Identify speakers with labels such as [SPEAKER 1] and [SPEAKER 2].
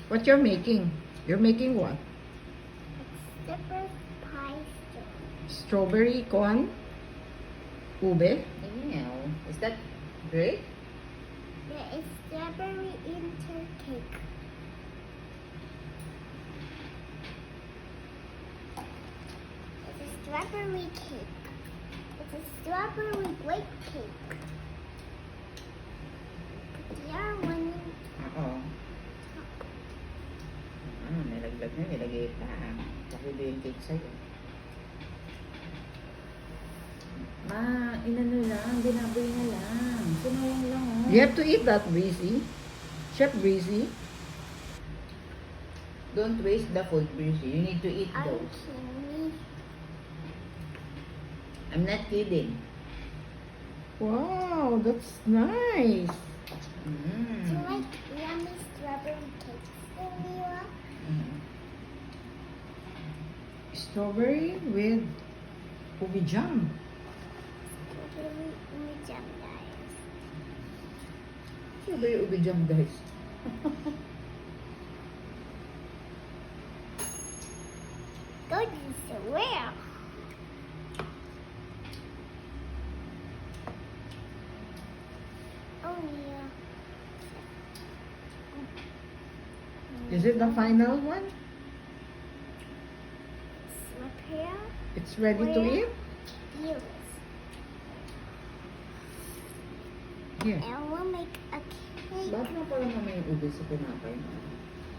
[SPEAKER 1] What you're making? You're making what?
[SPEAKER 2] Shepherd's pie store.
[SPEAKER 1] Strawberry con ube?
[SPEAKER 3] Ew. Is that great?
[SPEAKER 2] There is strawberry into cake. It's a strawberry cake. It's a strawberry grape cake. Yeah, one.
[SPEAKER 3] Oo. Nilaglag na, nilagay pa. Sabi yung cake sa'yo. Ma, inano lang, binaboy na lang. Sinayang lang, oh.
[SPEAKER 1] You have to eat that, Breezy. Chef Breezy.
[SPEAKER 3] Don't waste the food, Breezy. You need to eat
[SPEAKER 2] I'm
[SPEAKER 3] those.
[SPEAKER 2] kidding.
[SPEAKER 3] I'm not kidding.
[SPEAKER 1] Wow, that's nice.
[SPEAKER 2] Do you
[SPEAKER 3] Mm.
[SPEAKER 2] like yummy strawberry cakes, Mila?
[SPEAKER 3] Mm.
[SPEAKER 1] Strawberry with ube jam.
[SPEAKER 2] Strawberry jam, guys.
[SPEAKER 3] Sino ba yung ube jam, guys?
[SPEAKER 2] Go to where? Oh yeah.
[SPEAKER 1] Is it the final one?
[SPEAKER 2] Repair
[SPEAKER 1] It's ready to
[SPEAKER 2] Where?
[SPEAKER 1] eat?
[SPEAKER 2] ears.
[SPEAKER 1] Here.
[SPEAKER 2] And we'll make a cake.
[SPEAKER 3] Bakit na pala naman yung ube sa pinapay mo?